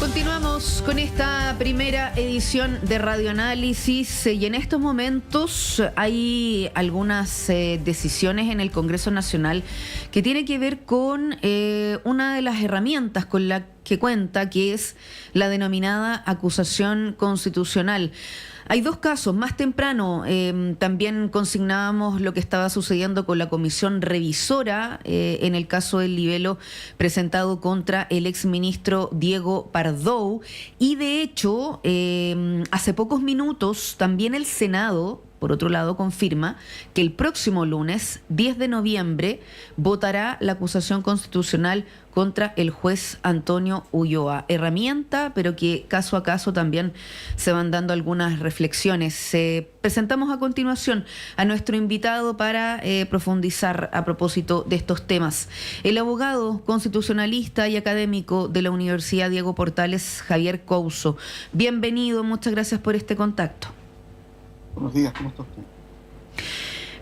Continuamos con esta primera edición de Radio Análisis y en estos momentos hay algunas decisiones en el Congreso Nacional que tiene que ver con una de las herramientas con la que cuenta, que es la denominada acusación constitucional. Hay dos casos. Más temprano también consignábamos lo que estaba sucediendo con la comisión revisora en el caso del libelo presentado contra el exministro Diego Pardo. Y de hecho, hace pocos minutos también el Senado, por otro lado, confirma que el próximo lunes, 10 de noviembre, votará la acusación constitucional contra el juez Antonio Ulloa. Herramienta, pero que caso a caso también se van dando algunas reflexiones. Presentamos a continuación a nuestro invitado para profundizar a propósito de estos temas. El abogado constitucionalista y académico de la Universidad Diego Portales, Javier Couso. Bienvenido, muchas gracias por este contacto. Buenos días, ¿cómo está usted?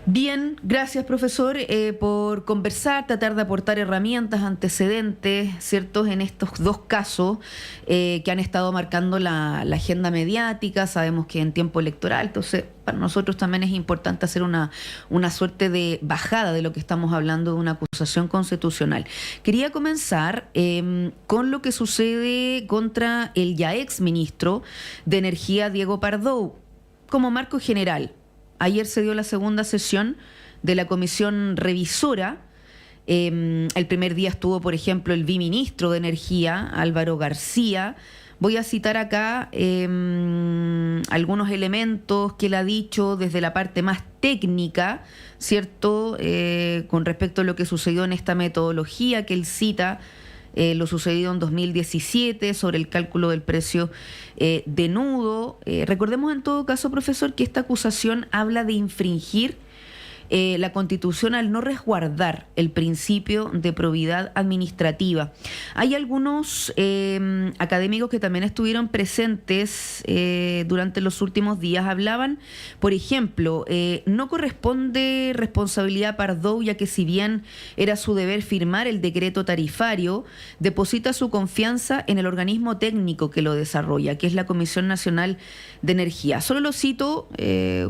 Bien, gracias profesor por conversar, tratar de aportar herramientas, antecedentes, ¿cierto?, en estos dos casos que han estado marcando la agenda mediática. Sabemos que en tiempo electoral, entonces para nosotros también es importante hacer una suerte de bajada de lo que estamos hablando de una acusación constitucional. Quería comenzar con lo que sucede contra el ya ex ministro de Energía, Diego Pardo. Como marco general, ayer se dio la segunda sesión de la comisión revisora. El primer día estuvo, por ejemplo, el viceministro de Energía, Álvaro García. Voy a citar acá algunos elementos que él ha dicho desde la parte más técnica, ¿cierto?, con respecto a lo que sucedió en esta metodología que él cita. Lo sucedido en 2017 sobre el cálculo del precio de nudo. Recordemos en todo caso, profesor, que esta acusación habla de infringir la Constitución al no resguardar el principio de probidad administrativa. Hay algunos académicos que también estuvieron presentes durante los últimos días. Hablaban, por ejemplo, no corresponde responsabilidad a Pardo, ya que si bien era su deber firmar el decreto tarifario, deposita su confianza en el organismo técnico que lo desarrolla, que es la Comisión Nacional de Energía. Solo lo cito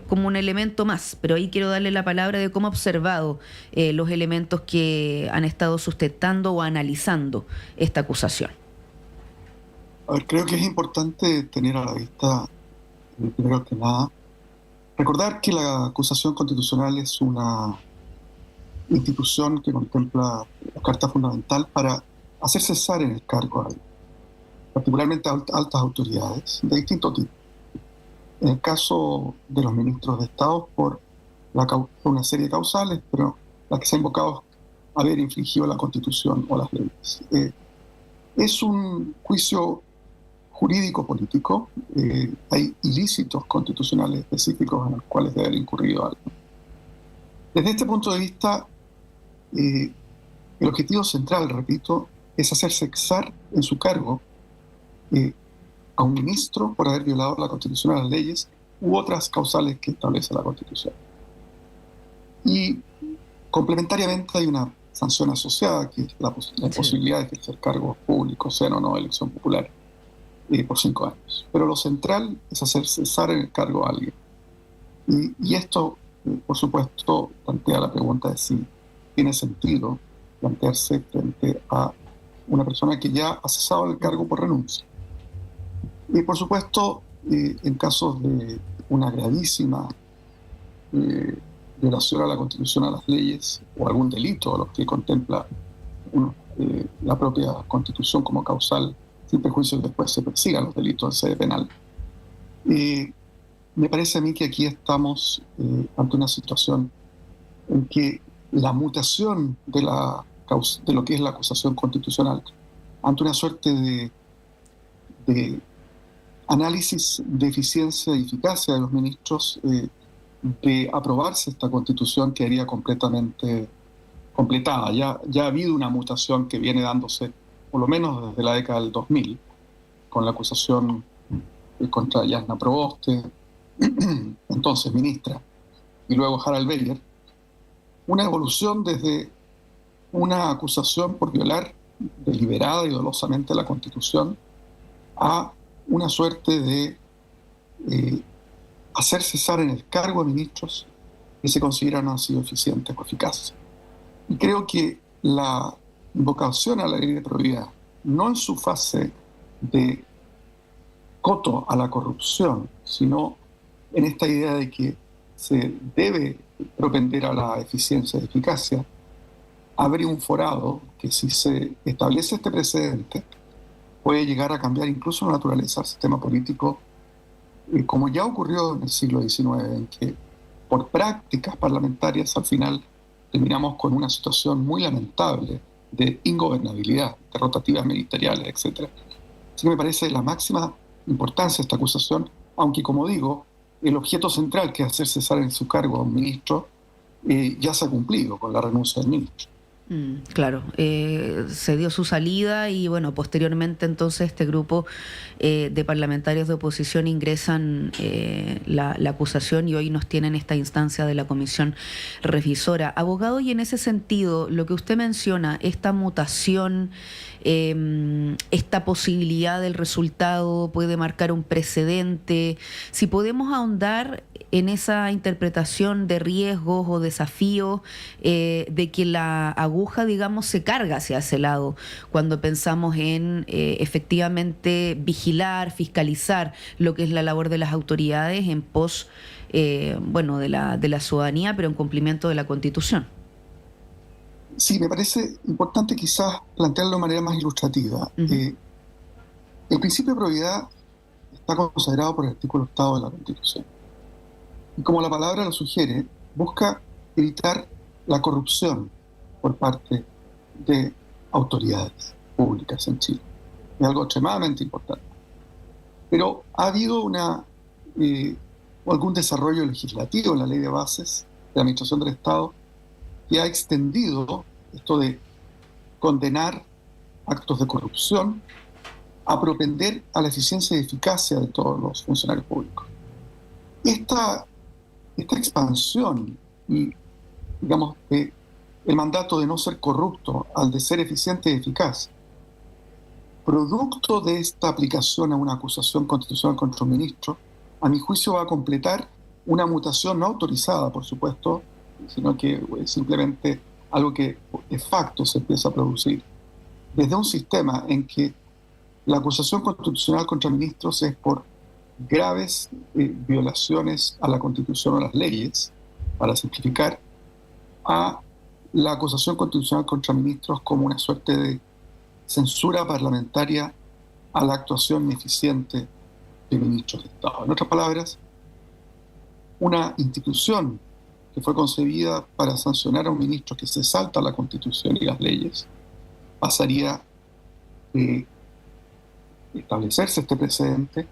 como un elemento más, pero ahí quiero darle la palabra de cómo ha observado los elementos que han estado sustentando o analizando esta acusación. A ver, creo que es importante tener a la vista, primero que nada, recordar que la acusación constitucional es una institución que contempla la Carta Fundamental para hacer cesar en el cargo, particularmente a altas autoridades de distinto tipo. En el caso de los ministros de Estado, por una serie de causales, pero la que se ha invocado haber infringido la Constitución o las leyes. Es un juicio jurídico-político. Hay ilícitos constitucionales específicos en los cuales debe haber incurrido algo. Desde este punto de vista, el objetivo central, repito, es hacer cesar en su cargo a un ministro por haber violado la Constitución o las leyes u otras causales que establece la Constitución. Y complementariamente hay una sanción asociada, que es la posibilidad de ejercer cargos públicos, sean o no elección popular, por 5 años. Pero lo central es hacer cesar en el cargo a alguien. Y esto, por supuesto, plantea la pregunta de si tiene sentido plantearse frente a una persona que ya ha cesado el cargo por renuncia. Y por supuesto, en casos de una gravísima violación a la Constitución, a las leyes, o algún delito a los que contempla la propia Constitución como causal, sin perjuicio que después se persigan los delitos en sede penal. Me parece a mí que aquí estamos ante una situación en que la mutación de lo que es la acusación constitucional, ante una suerte de análisis de eficiencia y eficacia de los ministros, de aprobarse esta Constitución, quedaría completamente completada. Ya ha habido una mutación que viene dándose por lo menos desde la década del 2000, con la acusación contra Yasna Proboste, entonces ministra, y luego Harald Beyer, una evolución desde una acusación por violar deliberada y dolosamente la Constitución a una suerte de hacer cesar en el cargo a ministros que se consideran no han sido eficientes o eficaces. Y creo que la invocación a la ley de probidad, no en su fase de coto a la corrupción, sino en esta idea de que se debe propender a la eficiencia y eficacia, abre un forado que, si se establece este precedente, puede llegar a cambiar incluso la naturaleza del sistema político, como ya ocurrió en el siglo XIX, en que por prácticas parlamentarias al final terminamos con una situación muy lamentable de ingobernabilidad, de rotativas ministeriales, etc. Así que me parece de la máxima importancia esta acusación, aunque, como digo, el objeto central, que es hacer cesar en su cargo a un ministro, ya se ha cumplido con la renuncia del ministro. Claro, se dio su salida y bueno, posteriormente entonces este grupo de parlamentarios de oposición ingresan la acusación y hoy nos tienen esta instancia de la comisión revisora. Abogado, y en ese sentido, lo que usted menciona, esta mutación, esta posibilidad del resultado puede marcar un precedente, si podemos ahondar en esa interpretación de riesgos o desafíos de que la aguja, digamos, se carga hacia ese lado, cuando pensamos en efectivamente vigilar, fiscalizar lo que es la labor de las autoridades en pos, bueno, de la ciudadanía, pero en cumplimiento de la Constitución. Sí, me parece importante quizás plantearlo de manera más ilustrativa. Uh-huh. El principio de probidad está consagrado por el artículo 8 de la Constitución. Y como la palabra lo sugiere, busca evitar la corrupción por parte de autoridades públicas en Chile. Es algo extremadamente importante. Pero ha habido algún desarrollo legislativo en la Ley de Bases de la Administración del Estado que ha extendido esto de condenar actos de corrupción a propender a la eficiencia y eficacia de todos los funcionarios públicos. Esta expansión y, digamos, el mandato de no ser corrupto al de ser eficiente y eficaz, producto de esta aplicación a una acusación constitucional contra un ministro, a mi juicio va a completar una mutación no autorizada, por supuesto, sino que simplemente algo que de facto se empieza a producir desde un sistema en que la acusación constitucional contra ministros es por graves violaciones a la Constitución o a las leyes, para simplificar, a la acusación constitucional contra ministros como una suerte de censura parlamentaria a la actuación ineficiente de ministros de Estado. En otras palabras, una institución que fue concebida para sancionar a un ministro que se salta la Constitución y las leyes, pasaría de establecerse este precedente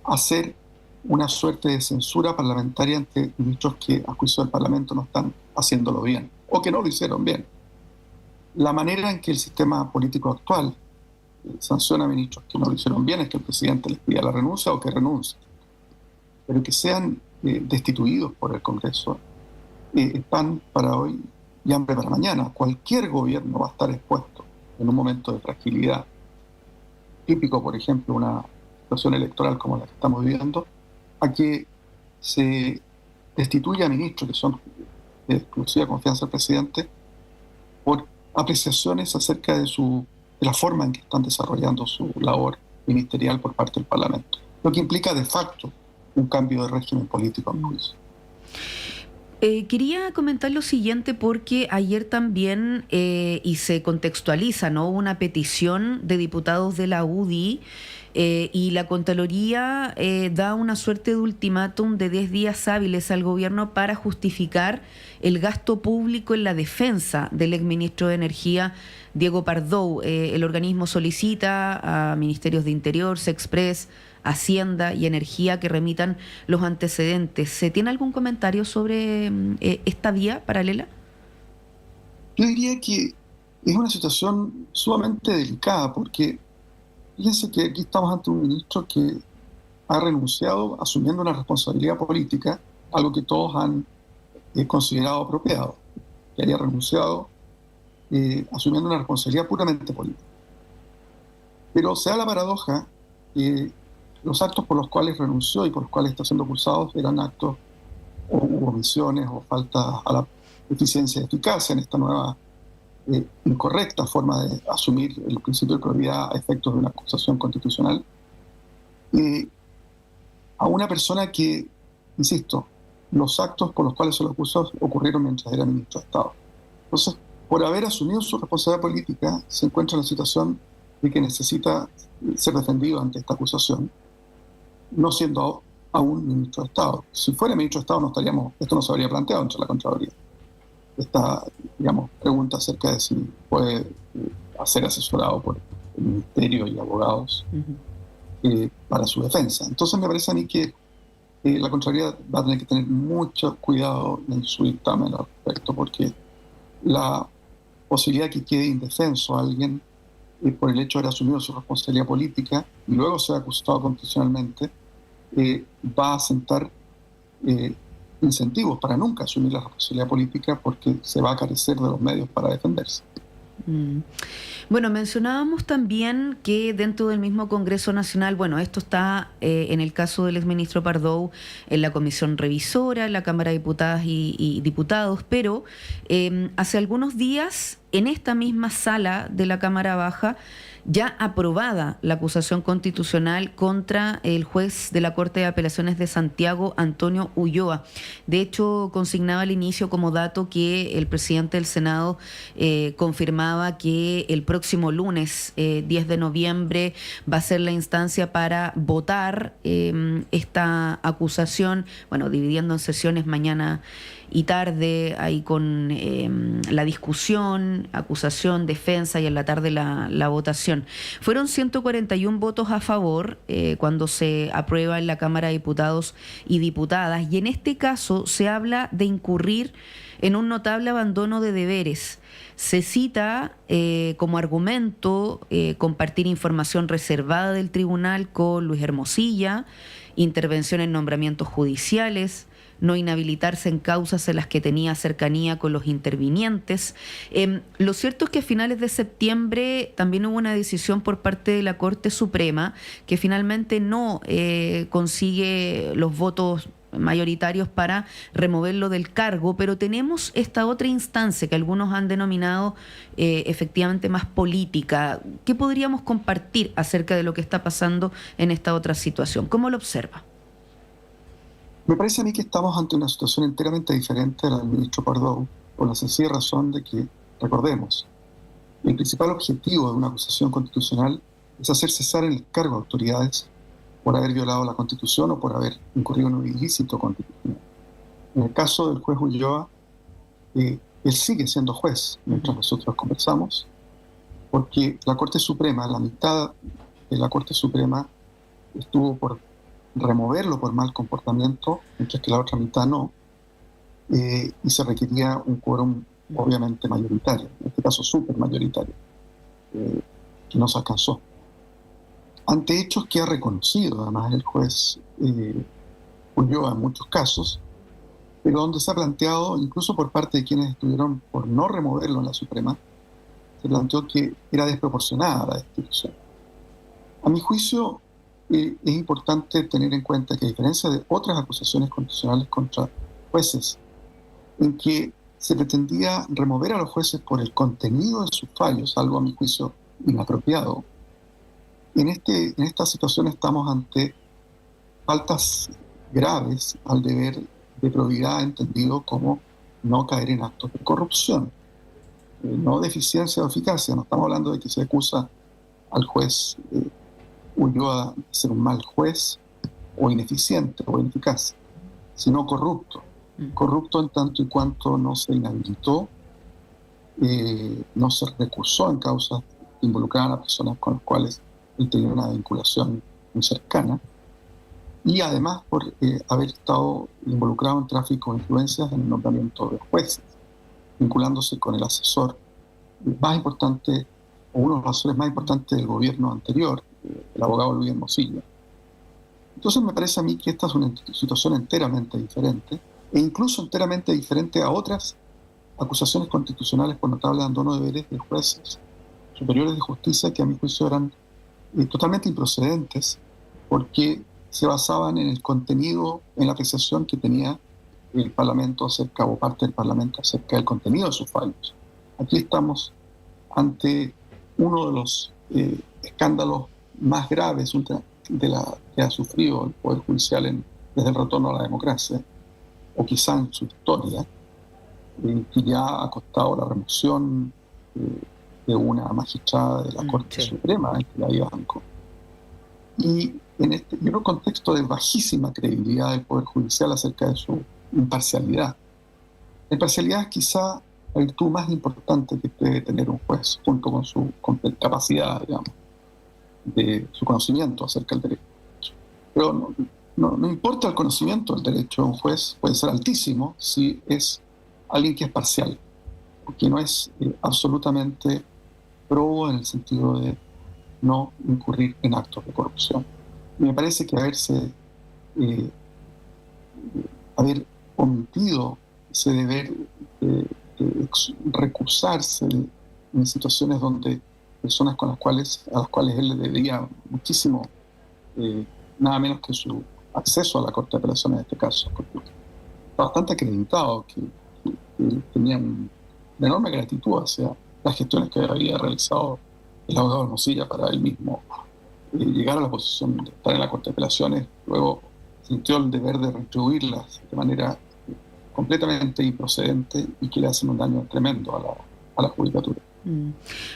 a ser una suerte de censura parlamentaria ante ministros que, a juicio del Parlamento, no están haciéndolo bien o que no lo hicieron bien. La manera en que el sistema político actual sanciona a ministros que no lo hicieron bien es que el presidente les pida la renuncia o que renuncien, pero que sean destituidos por el Congreso es pan para hoy y hambre para mañana. Cualquier gobierno va a estar expuesto en un momento de fragilidad, típico, por ejemplo, una situación electoral como la que estamos viviendo, a que se destituya a ministros que son de exclusiva confianza del presidente por apreciaciones acerca de la forma en que están desarrollando su labor ministerial por parte del Parlamento, lo que implica de facto un cambio de régimen político, a mi juicio. Quería comentar lo siguiente porque ayer también, y se contextualiza, ¿no?, una petición de diputados de la UDI y la Contraloría da una suerte de ultimátum de 10 días hábiles al gobierno para justificar el gasto público en la defensa del exministro de Energía, Diego Pardou. El organismo solicita a Ministerios de Interior, Sexpress, Hacienda y Energía que remitan los antecedentes. ¿Se tiene algún comentario sobre esta vía paralela? Yo diría que es una situación sumamente delicada porque fíjense que aquí estamos ante un ministro que ha renunciado asumiendo una responsabilidad política, algo que todos han considerado apropiado, que haya renunciado asumiendo una responsabilidad puramente política. Pero se da la paradoja que los actos por los cuales renunció y por los cuales está siendo acusado eran actos o omisiones o falta a la eficiencia y eficacia en esta nueva incorrecta forma de asumir el principio de probidad a efectos de una acusación constitucional, a una persona que, insisto, los actos por los cuales se lo acusó ocurrieron mientras era ministro de Estado. Entonces, por haber asumido su responsabilidad política, se encuentra en la situación de que necesita ser defendido ante esta acusación, no siendo aún ministro de Estado. Si fuera ministro de Estado, esto no se habría planteado entre la Contraloría. Esta, pregunta acerca de si puede ser asesorado por el Ministerio y abogados para su defensa. Entonces me parece a mí que la Contraloría va a tener que tener mucho cuidado en su dictamen al respecto, porque la posibilidad de que quede indefenso a alguien por el hecho de haber asumido su responsabilidad política y luego ser acusado constitucionalmente va a sentar incentivos para nunca asumir la responsabilidad política, porque se va a carecer de los medios para defenderse. Bueno, mencionábamos también que dentro del mismo Congreso Nacional, bueno, esto está en el caso del exministro Pardow en la Comisión Revisora, en la Cámara de Diputadas y Diputados, pero hace algunos días en esta misma sala de la Cámara Baja ya aprobada la acusación constitucional contra el juez de la Corte de Apelaciones de Santiago, Antonio Ulloa. De hecho, consignaba al inicio como dato que el presidente del Senado confirmaba que el próximo lunes, 10 de noviembre, va a ser la instancia para votar esta acusación, bueno, dividiendo en sesiones mañana y tarde, ahí con la discusión, acusación, defensa y en la tarde la votación. Fueron 141 votos a favor cuando se aprueba en la Cámara de Diputados y Diputadas, y en este caso se habla de incurrir en un notable abandono de deberes. Se cita como argumento compartir información reservada del tribunal con Luis Hermosilla, intervención en nombramientos judiciales, no inhabilitarse en causas en las que tenía cercanía con los intervinientes. Lo cierto es que a finales de septiembre también hubo una decisión por parte de la Corte Suprema que finalmente no consigue los votos mayoritarios para removerlo del cargo, pero tenemos esta otra instancia que algunos han denominado efectivamente más política. ¿Qué podríamos compartir acerca de lo que está pasando en esta otra situación? ¿Cómo lo observa? Me parece a mí que estamos ante una situación enteramente diferente a la del ministro Pardow, por la sencilla razón de que, recordemos, el principal objetivo de una acusación constitucional es hacer cesar en el cargo a autoridades por haber violado la Constitución o por haber incurrido en un ilícito constitucional. En el caso del juez Ulloa, él sigue siendo juez mientras nosotros conversamos, porque la Corte Suprema, la mitad de la Corte Suprema estuvo por removerlo por mal comportamiento, mientras que la otra mitad no, y se requería un quórum obviamente mayoritario, en este caso súper mayoritario, que no se alcanzó. Ante hechos que ha reconocido además el juez Ulloa en muchos casos, pero donde se ha planteado, incluso por parte de quienes estuvieron por no removerlo en la Suprema, se planteó que era desproporcionada la destitución. A mi juicio, es importante tener en cuenta que, a diferencia de otras acusaciones constitucionales contra jueces, en que se pretendía remover a los jueces por el contenido de sus fallos, algo a mi juicio inapropiado, en esta situación estamos ante faltas graves al deber de probidad, entendido como no caer en actos de corrupción, no de eficiencia o eficacia. No estamos hablando de que se acusa al juez Ulloa de ser un mal juez o ineficiente o ineficaz, sino corrupto. Corrupto en tanto y cuanto no se inhabilitó, no se recusó en causas que involucraban a personas con las cuales él tenía una vinculación muy cercana, y además por haber estado involucrado en tráfico de influencias en el nombramiento de jueces, vinculándose con el asesor más importante, o uno de los asesores más importantes del gobierno anterior, el abogado Luis Hermosilla. Entonces me parece a mí que esta es una situación enteramente diferente, e incluso enteramente diferente a otras acusaciones constitucionales por notable abandono de deberes de jueces superiores de justicia que a mi juicio eran totalmente improcedentes, porque se basaban en el contenido, en la apreciación que tenía el Parlamento acerca, o parte del Parlamento acerca del contenido de sus fallos. Aquí estamos ante uno de los escándalos más graves que ha sufrido el Poder Judicial desde el retorno a la democracia, o quizá en su historia, que ya ha costado la remoción de una magistrada de la Corte Suprema, la Banco. Y en un contexto de bajísima credibilidad del Poder Judicial acerca de su imparcialidad. La imparcialidad es quizá la virtud más importante que debe tener un juez, junto con su capacidad, digamos, de su conocimiento acerca del derecho. Pero no importa el conocimiento del derecho de un juez, puede ser altísimo si es alguien que es parcial, porque no es absolutamente probo en el sentido de no incurrir en actos de corrupción. Y me parece que haber omitido ese deber de recusarse en situaciones donde personas a las cuales él le debía muchísimo, nada menos que su acceso a la Corte de Apelaciones en este caso, porque está bastante acreditado que tenían una enorme gratitud hacia las gestiones que había realizado el abogado Hermosilla para él mismo llegar a la posición de estar en la Corte de Apelaciones. Luego sintió el deber de retribuirlas de manera completamente improcedente y que le hacen un daño tremendo a la judicatura.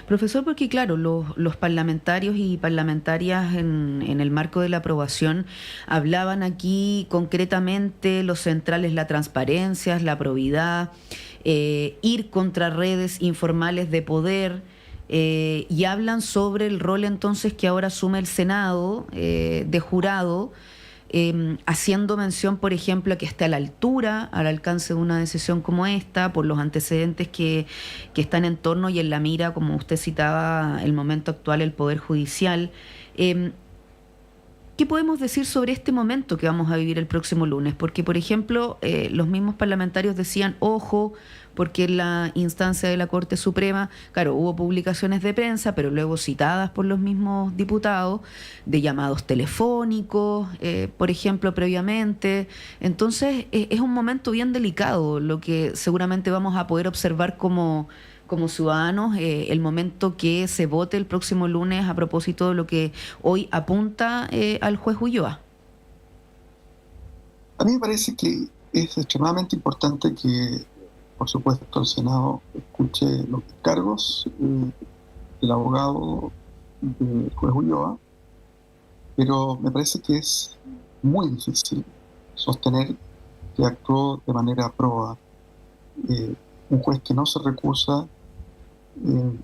Profesor, porque claro, los parlamentarios y parlamentarias en el marco de la aprobación hablaban aquí concretamente los centrales, la transparencia, la probidad, ir contra redes informales de poder, y hablan sobre el rol entonces que ahora asume el Senado de jurado, haciendo mención, por ejemplo, a que está a la altura, al alcance de una decisión como esta, por los antecedentes que están en torno y en la mira, como usted citaba, el momento actual, el Poder Judicial. ¿Qué podemos decir sobre este momento que vamos a vivir el próximo lunes? Porque, por ejemplo, los mismos parlamentarios decían, ojo, porque en la instancia de la Corte Suprema, claro, hubo publicaciones de prensa, pero luego citadas por los mismos diputados, de llamados telefónicos, por ejemplo, previamente. Entonces, es un momento bien delicado, lo que seguramente vamos a poder observar como ciudadanos, el momento que se vote el próximo lunes a propósito de lo que hoy apunta al juez Ulloa. A mí me parece que es extremadamente importante que, por supuesto, el Senado escuche los descargos del abogado del juez Ulloa, pero me parece que es muy difícil sostener que actuó de manera proba un juez que no se recusa en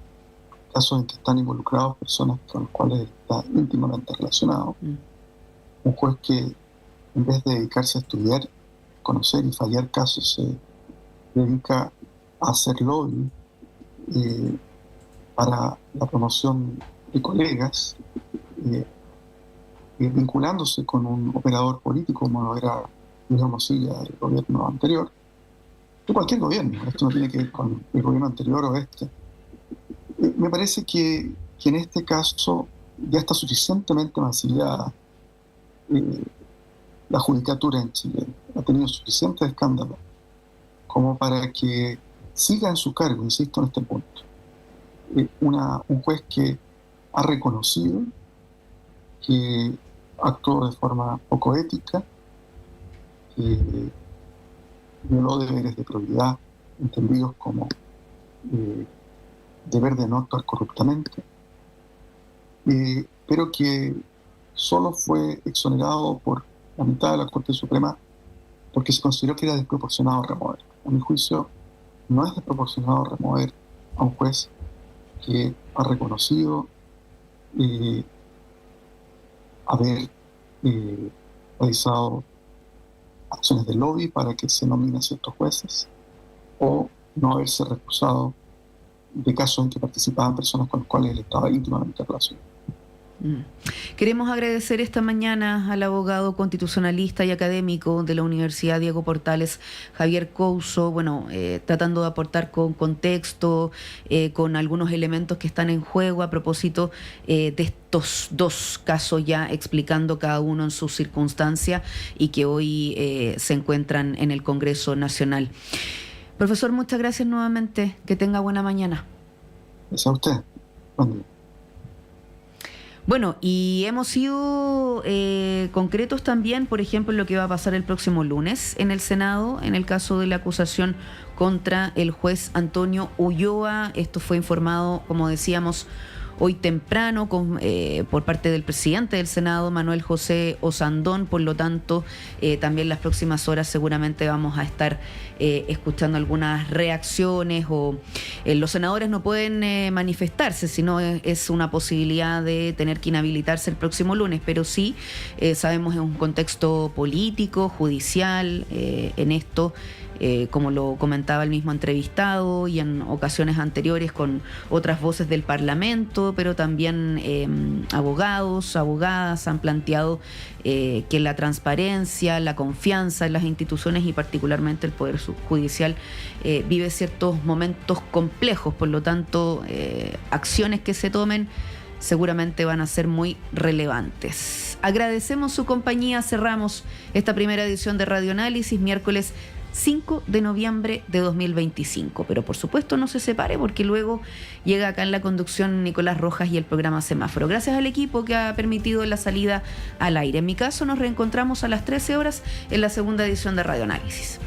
casos en que están involucrados personas con las cuales está íntimamente relacionado. Un juez que, en vez de dedicarse a estudiar, conocer y fallar casos, se dedica a hacer lobby para la promoción de colegas, vinculándose con un operador político como lo era Luis Hermosilla del gobierno anterior, de cualquier gobierno. Esto no tiene que ver con el gobierno anterior o este. Me parece que en este caso ya está suficientemente mancillada la judicatura en Chile. Ha tenido suficientes escándalos como para que siga en su cargo, insisto en este punto, un juez que ha reconocido que actuó de forma poco ética, que violó deberes de probidad entendidos como deber de no actuar corruptamente, pero que solo fue exonerado por la mitad de la Corte Suprema porque se consideró que era desproporcionado remover. A mi juicio, no es desproporcionado remover a un juez que ha reconocido haber realizado acciones de lobby para que se nominen a ciertos jueces, o no haberse recusado de casos en que participaban personas con las cuales él estaba íntimamente relacionado. Mm. Queremos agradecer esta mañana al abogado constitucionalista y académico de la Universidad Diego Portales, Javier Couso, tratando de aportar con contexto, con algunos elementos que están en juego a propósito de estos dos casos, ya explicando cada uno en su circunstancia y que hoy se encuentran en el Congreso Nacional. Profesor, muchas gracias nuevamente. Que tenga buena mañana. Gracias a usted. Buen día. Bueno, y hemos sido concretos también, por ejemplo, en lo que va a pasar el próximo lunes en el Senado, en el caso de la acusación contra el juez Antonio Ulloa. Esto fue informado, como decíamos, hoy temprano por parte del presidente del Senado, Manuel José Osandón. Por lo tanto, también las próximas horas seguramente vamos a estar escuchando algunas reacciones los senadores no pueden manifestarse, sino es una posibilidad de tener que inhabilitarse el próximo lunes, pero sí sabemos en un contexto político, judicial, en esto, como lo comentaba el mismo entrevistado y en ocasiones anteriores con otras voces del Parlamento, pero también abogados, abogadas han planteado que la transparencia, la confianza en las instituciones y particularmente el Poder Judicial vive ciertos momentos complejos, por lo tanto acciones que se tomen seguramente van a ser muy relevantes. Agradecemos su compañía, cerramos esta primera edición de Radioanálisis, miércoles 5 de noviembre de 2025. Pero por supuesto no se separe porque luego llega acá en la conducción Nicolás Rojas y el programa Semáforo. Gracias al equipo que ha permitido la salida al aire. En mi caso nos reencontramos a las 13 horas en la segunda edición de Radioanálisis.